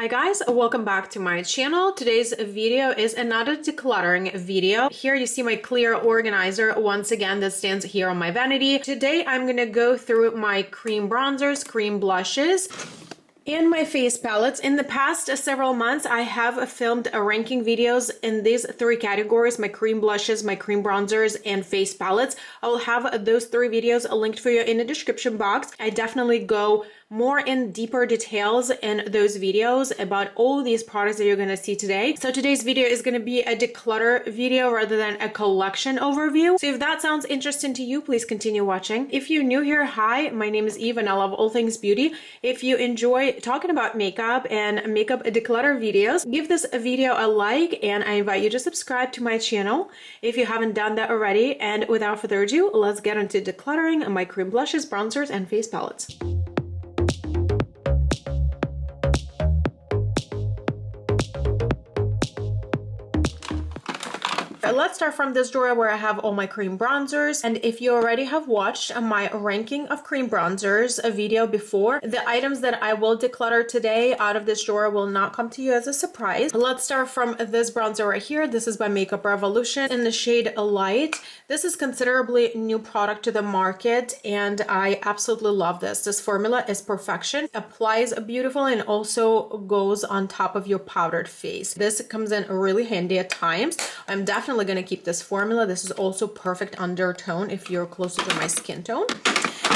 Hi guys, welcome back to my channel. Today's video is another decluttering video. Here you see my clear organizer once again that stands here on my vanity. Today I'm gonna go through my cream bronzers, cream blushes, and my face palettes. In the past several months, I have filmed ranking videos in these three categories: my cream blushes, my cream bronzers, and face palettes. I will have those three videos linked for you in the description box. I definitely go more in deeper details in those videos about all these products that you're going to see today. So today's video is going to be a declutter video rather than a collection overview. So if that sounds interesting to you, please continue watching. If you're new here, hi, my name is Eve and I love all things beauty. If you enjoy talking about makeup and makeup declutter videos, give this video a like and I invite you to subscribe to my channel if you haven't done that already. And without further ado, let's get into decluttering my cream blushes, bronzers, and face palettes. Let's start from this drawer where I have all my cream bronzers. And if you already have watched my ranking of cream bronzers a video before, the items that I will declutter today out of this drawer will not come to you as a surprise. Let's start from this bronzer right here. This is by Makeup Revolution in the shade Light. This is considerably new product to the market and I absolutely love this. This formula is perfection, applies beautiful and also goes on top of your powdered face. This comes in really handy at times. I'm definitely going to keep this formula. This is also perfect undertone if you're closer to my skin tone.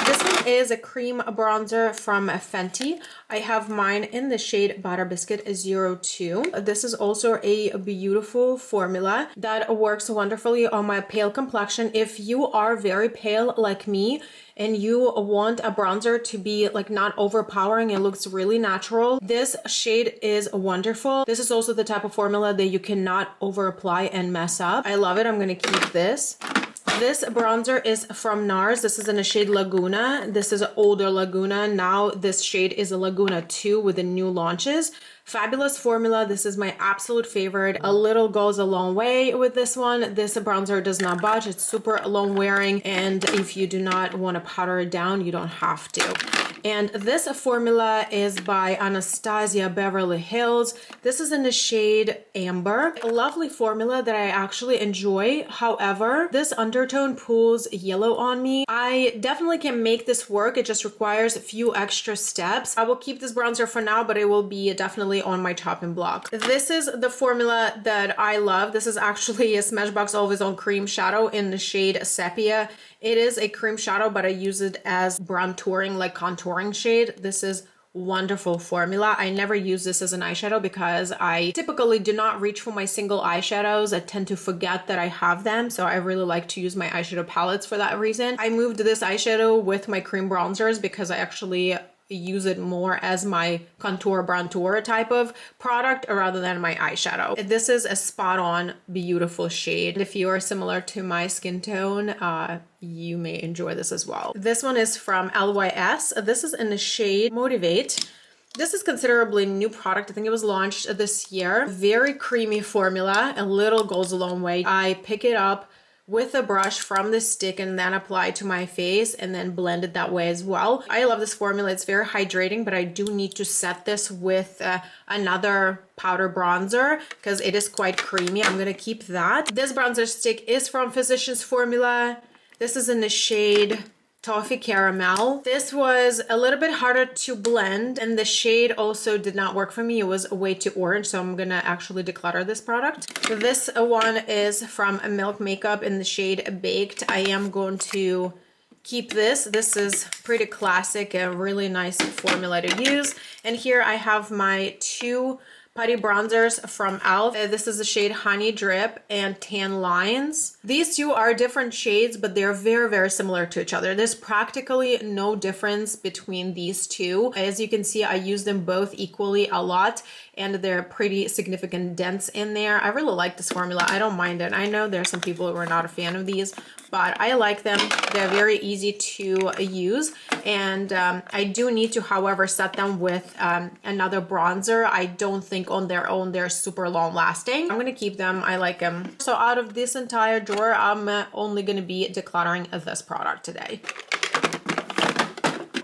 This one is a cream bronzer from Fenty. I have mine in the shade Butter Biscuit 02. This is also a beautiful formula that works wonderfully on my pale complexion. If you are very pale like me and you want a bronzer to be like not overpowering, it looks really natural, this shade is wonderful. This is also the type of formula that you cannot over apply and mess up. I love it. I'm gonna keep this. This bronzer is from NARS. This is in the shade Laguna. This is an older Laguna. Now this shade is a Laguna 2 with the new launches. Fabulous formula. This is my absolute favorite. A little goes a long way with this one. This bronzer does not budge. It's super long wearing. And if you do not want to powder it down, you don't have to. And this formula is by Anastasia Beverly Hills. This is in the shade Amber. A lovely formula that I actually enjoy. However, this undertone pulls yellow on me. I definitely can make this work. It just requires a few extra steps. I will keep this bronzer for now, but it will be definitely on my chopping block. This is the formula that I love. This is actually a Smashbox Always On Cream Shadow in the shade Sepia. It is a cream shadow, but I use it as contouring, like contouring shade. This is wonderful formula. I never use this as an eyeshadow because I typically do not reach for my single eyeshadows. I tend to forget that I have them. So I really like to use my eyeshadow palettes for that reason. I moved this eyeshadow with my cream bronzers because I actually use it more as my contour bronzer type of product rather than my eyeshadow. This is a spot on beautiful shade. If you are similar to my skin tone, you may enjoy this as well. This one is from LYS. This is in the shade Motivate. This is considerably new product. I think it was launched this year. Very creamy formula. A little goes a long way. I pick it up with a brush from the stick and then apply to my face and then blend it that way as well. I love this formula. It's very hydrating, but I do need to set this with another powder bronzer because it is quite creamy. I'm gonna keep that. This bronzer stick is from Physicians Formula. This is in the shade Toffee Caramel. This was a little bit harder to blend and the shade also did not work for me. It was way too orange, so I'm gonna actually declutter this product. This one is from Milk Makeup in the shade Baked. I am going to keep this. This is pretty classic, a really nice formula to use. And here I have my two putty bronzers from e.l.f. This is the shade Honey Drip and Tan Lines. These two are different shades, but they're very, very similar to each other. There's practically no difference between these two. As you can see, I use them both equally a lot and they're pretty significant dents in there. I really like this formula. I don't mind it. I know there's some people who are not a fan of these, but I like them. They're very easy to use. And I do need to, however, set them with another bronzer. I don't think on their own they're super long lasting. I'm gonna keep them. I like them. So out of this entire drawer, I'm only gonna be decluttering this product today.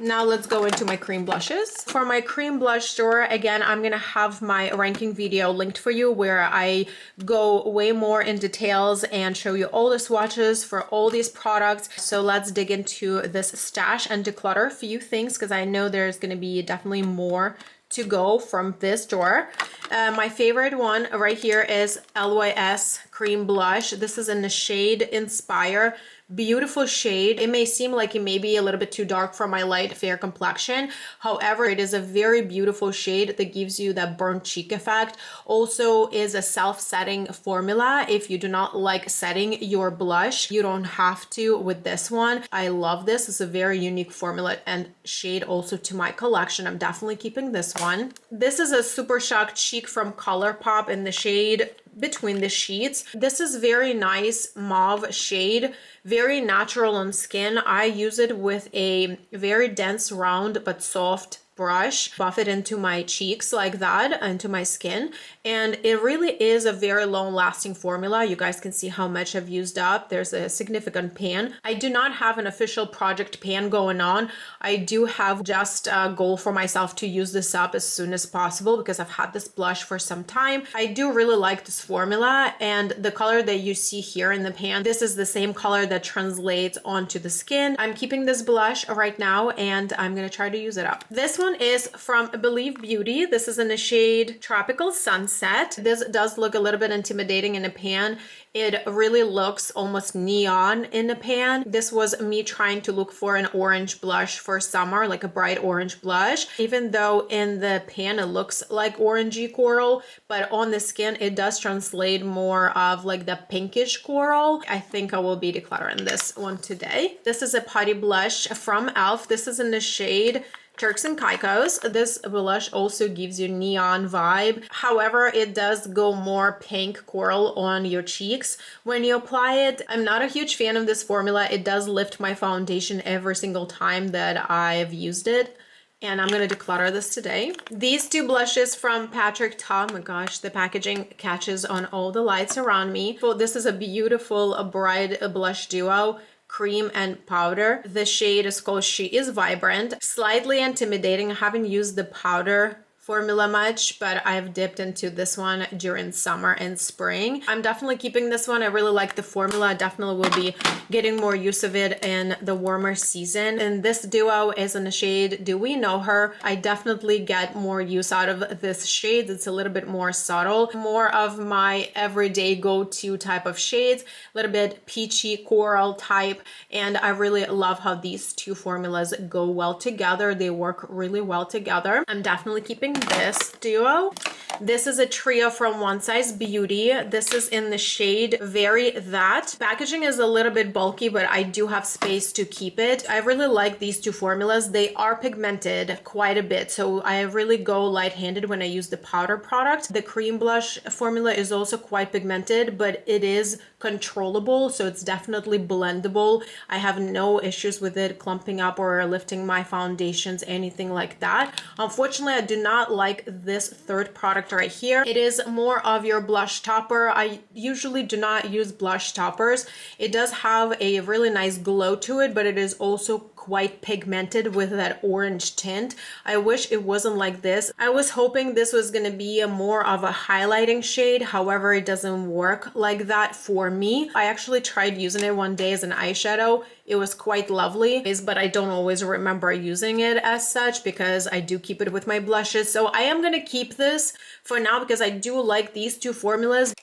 Now let's go into my cream blushes. For my cream blush drawer, again, I'm gonna have my ranking video linked for you where I go way more in details and show you all the swatches for all these products. So let's dig into this stash and declutter a few things because I know there's gonna be definitely more to go from this drawer. My favorite one right here is LYS Cream Blush. This is in the shade Inspire. Beautiful shade. It may seem like it may be a little bit too dark for my light fair complexion. However, it is a very beautiful shade that gives you that burnt cheek effect. Also is a self-setting formula. If you do not like setting your blush, you don't have to with this one. I love this. It's a very unique formula and shade also to my collection. I'm definitely keeping this one. This is a Super Shock Cheek from ColourPop in the shade Between the Sheets. This is very nice mauve shade, very natural on skin. I use it with a very dense round but soft brush, buff it into my cheeks like that, into my skin, and it really is a very long lasting formula. You guys can see how much I've used up. There's a significant pan. I do not have an official project pan going on. I do have just a goal for myself to use this up as soon as possible because I've had this blush for some time. I do really like this formula, and the color that you see here in the pan, this is the same color that translates onto the skin. I'm keeping this blush right now and I'm gonna try to use it up. This one is from Believe Beauty. This is in the shade Tropical Sunset. This does look a little bit intimidating in a pan. It really looks almost neon in the pan. This was me trying to look for an orange blush for summer, like a bright orange blush. Even though in the pan it looks like orangey coral, but on the skin it does translate more of like the pinkish coral. I think I will be decluttering this one today. This is a putty blush from e.l.f. This is in the shade Turks and Caicos. This blush also gives you neon vibe. However, it does go more pink coral on your cheeks when you apply it. I'm not a huge fan of this formula. It does lift my foundation every single time that I've used it. And I'm going to declutter this today. These two blushes from Patrick Ta. Oh my gosh, the packaging catches on all the lights around me. So this is a beautiful bright blush duo. Cream and powder. The shade is called She Is Vibrant. Slightly intimidating. I haven't used the powder formula much, but I've dipped into this one during summer and spring. I'm definitely keeping this one. I really like the formula. I definitely will be getting more use of it in the warmer season. And this duo is in the shade Do We Know Her. I definitely get more use out of this shade. It's a little bit more subtle, more of my everyday go-to type of shades, a little bit peachy coral type. And I really love how these two formulas go well together. They work really well together. I'm definitely keeping this duo. This is a trio from One Size Beauty. This is in the shade Very That. Packaging is a little bit bulky, but I do have space to keep it. I really like these two formulas. They are pigmented quite a bit, so I really go light-handed when I use the powder product. The cream blush formula is also quite pigmented, but it is controllable, so it's definitely blendable. I have no issues with it clumping up or lifting my foundations, anything like that. Unfortunately, I do not like this third product right here. It is more of your blush topper. I usually do not use blush toppers. It does have a really nice glow to it, but it is also quite pigmented with that orange tint. I wish it wasn't like this. I was hoping this was going to be a more of a highlighting shade. However, it doesn't work like that for me. I actually tried using it one day as an eyeshadow. It was quite lovely, but I don't always remember using it as such because I do keep it with my blushes. So I am going to keep this for now because I do like these two formulas.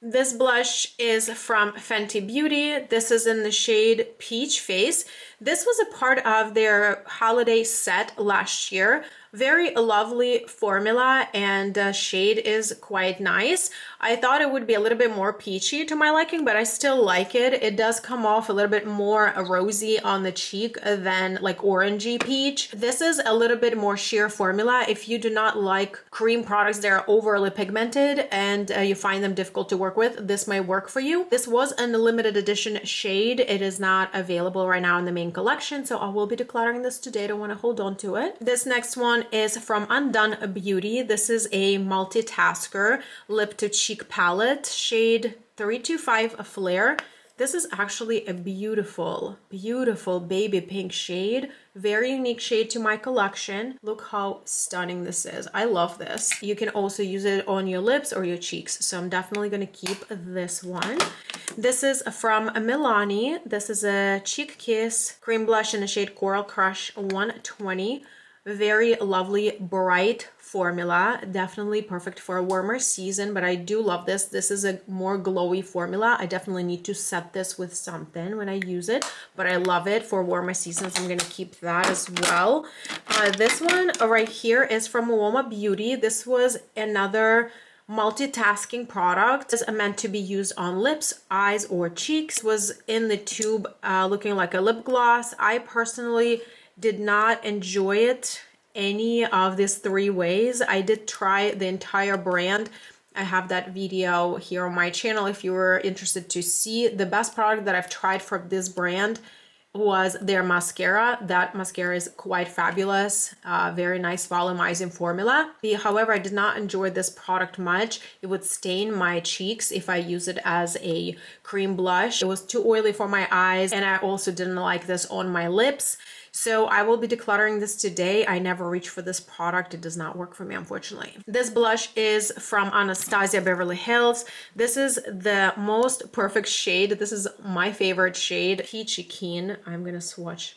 This blush is from Fenty Beauty. This is in the shade Peach Face. This was a part of their holiday set last year. Very lovely formula, and shade is quite nice. I thought it would be a little bit more peachy to my liking, but I still like it. It does come off a little bit more rosy on the cheek than like orangey peach. This is a little bit more sheer formula. If you do not like cream products that are overly pigmented and you find them difficult to work with, this might work for you. This was a limited edition shade. It is not available right now in the main collection, so I will be decluttering this today. I don't want to hold on to it. This next one is from Undone Beauty. This is a multitasker lip to cheek palette, shade 325 Flare. This is actually a beautiful, beautiful baby pink shade. Very unique shade to my collection. Look how stunning this is. I love this. You can also use it on your lips or your cheeks. So I'm definitely going to keep this one. This is from Milani. This is a Cheek Kiss cream blush in the shade Coral Crush 120. Very lovely, bright formula. Definitely perfect for a warmer season, but I do love this. This is a more glowy formula. I definitely need to set this with something when I use it, but I love it for warmer seasons. I'm going to keep that as well. This one right here is from Uoma Beauty. This was another multitasking product. It's meant to be used on lips, eyes, or cheeks. It was in the tube looking like a lip gloss. I personally did not enjoy it any of these three ways. I did try the entire brand. I have that video here on my channel if you were interested to see. The best product that I've tried from this brand was their mascara. That mascara is quite fabulous. Very nice volumizing formula. However, I did not enjoy this product much. It would stain my cheeks if I use it as a cream blush. It was too oily for my eyes, and I also didn't like this on my lips. So I will be decluttering this today. I never reach for this product. It does not work for me, unfortunately. This blush is from Anastasia Beverly Hills. This is the most perfect shade. This is my favorite shade, Peachy Keen. I'm gonna swatch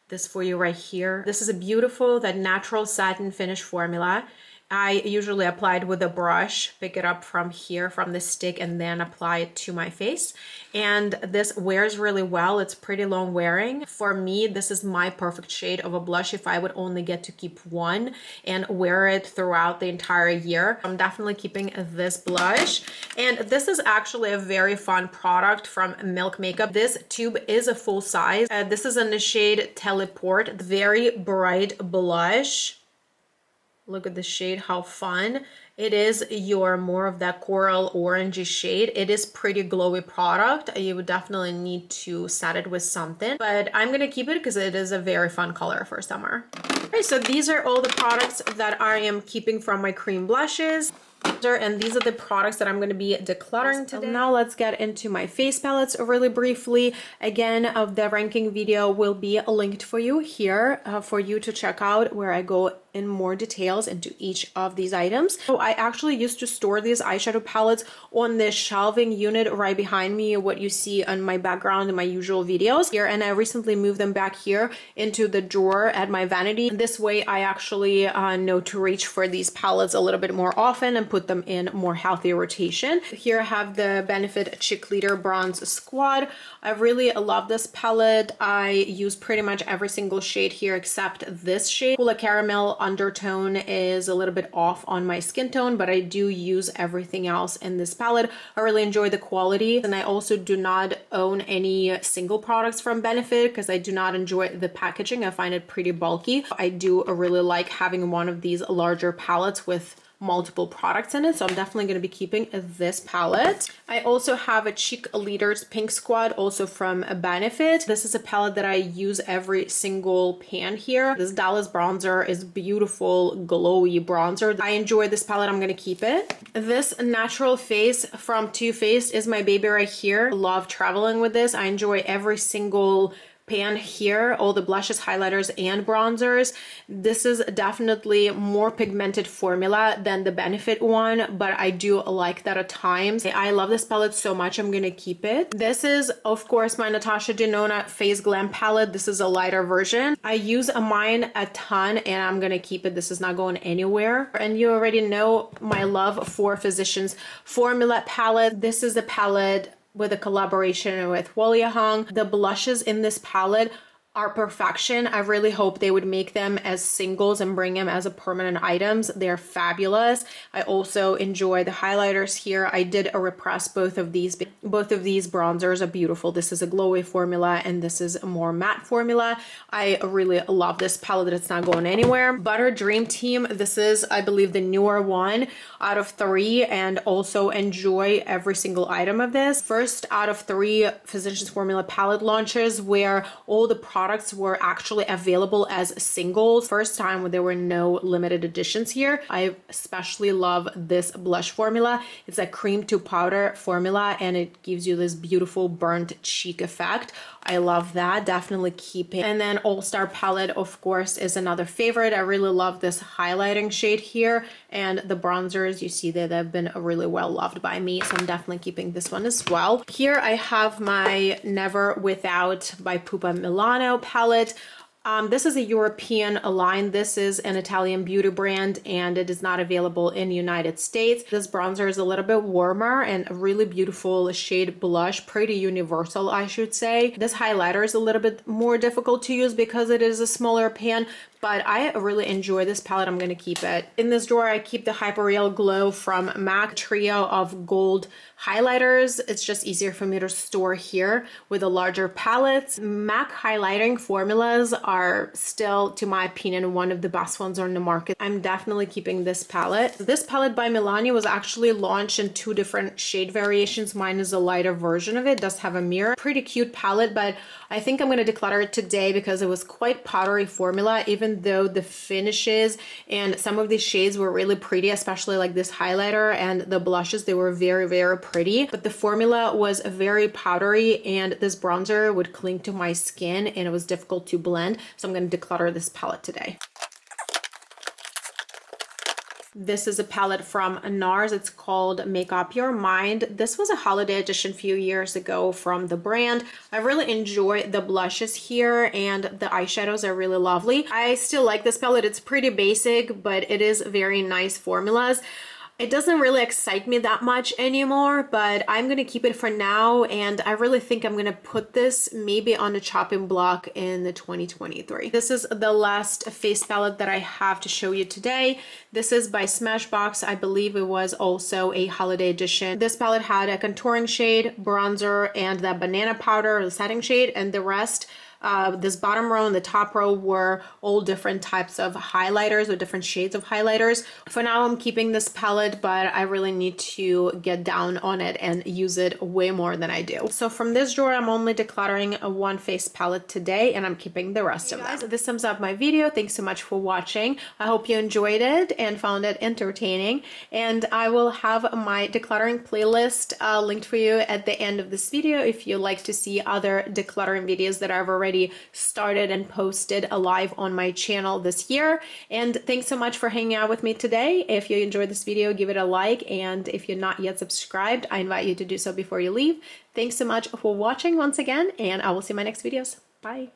this for you right here. This is a beautiful, that natural satin finish formula. I usually apply it with a brush, pick it up from here, from the stick, and then apply it to my face. And this wears really well. It's pretty long wearing. For me, this is my perfect shade of a blush if I would only get to keep one and wear it throughout the entire year. I'm definitely keeping this blush. And this is actually a very fun product from Milk Makeup. This tube is a full size. This is in the shade Teleport. Very bright blush. Look at the shade, how fun. It is your more of that coral orangey shade. It is pretty glowy product. You would definitely need to set it with something, but I'm gonna keep it because it is a very fun color for summer. Okay, so these are all the products that I am keeping from my cream blushes. And these are the products that I'm going to be decluttering today. Now let's get into my face palettes really briefly. Again, the ranking video will be linked for you here for you to check out, where I go in more details into each of these items. So I actually used to store these eyeshadow palettes on this shelving unit right behind me, what you see on my background in my usual videos here, and I recently moved them back here into the drawer at my vanity. This way I actually know to reach for these palettes a little bit more often and put them in more healthy rotation. Here I have the Benefit Cheekleader Bronze Squad. I really love this palette. I use pretty much every single shade here except this shade. Cooler Caramel undertone is a little bit off on my skin tone, but I do use everything else in this palette. I really enjoy the quality, and I also do not own any single products from Benefit because I do not enjoy the packaging. I find it pretty bulky. I do really like having one of these larger palettes with multiple products in it, so I'm definitely going to be keeping this palette. I also have a Cheek Leaders Pink Squad, also from Benefit. This is a palette that I use every single pan here. This Dallas bronzer is beautiful, glowy bronzer. I enjoy this palette. I'm going to keep it. This Natural Face from Too Faced is my baby right here. Love traveling with this. I enjoy every single pan here, all the blushes, highlighters, and bronzers. This is definitely more pigmented formula than the Benefit one, but I do like that at times. I love this palette so much, I'm gonna keep it. This is, of course, my Natasha Denona Face Glam palette. This is a lighter version. I use mine a ton, and I'm gonna keep it. This is not going anywhere. And you already know my love for Physicians Formula palette. This is a palette with a collaboration with Walia Hong. The blushes in this palette are perfection. I really hope they would make them as singles and bring them as a permanent items. They're fabulous. I also enjoy the highlighters here. I did repress both of these. Both of these bronzers are beautiful. This is a glowy formula and this is a more matte formula. I really love this palette. It's not going anywhere. Butter Dream Team. This is, I believe, the newer one out of 3, and also enjoy every single item of this. First out of 3 Physicians Formula palette launches where all the products products were actually available as singles. First time when there were no limited editions here. I especially love this blush formula. It's a cream to powder formula and it gives you this beautiful burnt cheek effect. I love that. Definitely keep it. And then All Star palette, of course, is another favorite. I really love this highlighting shade here, and the bronzers, you see that they've been really well loved by me, so I'm definitely keeping this one as well. Here I have my Never Without by Pupa Milano palette. This is a European line. This is an Italian beauty brand and it is not available in the United States. This bronzer is a little bit warmer and a really beautiful shade blush, pretty universal, I should say. This highlighter is a little bit more difficult to use because it is a smaller pan, but I really enjoy this palette. I'm going to keep it. In this drawer, I keep the Hyperreal Glow from MAC trio of gold highlighters. It's just easier for me to store here with the larger palettes. MAC highlighting formulas are still, to my opinion, one of the best ones on the market. I'm definitely keeping this palette. This palette by Milani was actually launched in 2 different shade variations. Mine is a lighter version of it. It does have a mirror. Pretty cute palette, but I think I'm going to declutter it today because it was quite powdery formula, even though the finishes and some of these shades were really pretty, especially like this highlighter and the blushes, they were very, very pretty. But the formula was very powdery and this bronzer would cling to my skin and it was difficult to blend. So I'm going to declutter this palette today. This is a palette from NARS. It's called Make Up Your Mind. This was a holiday edition a few years ago from the brand. I really enjoy the blushes here and the eyeshadows are really lovely. I still like this palette. It's pretty basic, but it is very nice formulas. It doesn't really excite me that much anymore, but I'm going to keep it for now, and I really think I'm going to put this maybe on the chopping block in the 2023. This is the last face palette that I have to show you today. This is by Smashbox. I believe it was also a holiday edition. This palette had a contouring shade, bronzer, and that banana powder, the setting shade, and the rest this bottom row and the top row were all different types of highlighters or different shades of highlighters. For now, I'm keeping this palette, but I really need to get down on it and use it way more than I do. So from this drawer, I'm only decluttering a 1 face palette today, and I'm keeping the rest of them. This sums up my video. Thanks so much for watching. I hope you enjoyed it and found it entertaining. And I will have my decluttering playlist linked for you at the end of this video if you like to see other decluttering videos that I've already started and posted live on my channel this year. And thanks so much for hanging out with me today. If you enjoyed this video, give it a like, and if you're not yet subscribed, I invite you to do so before you leave. Thanks so much for watching once again, and I will see you in my next videos. Bye.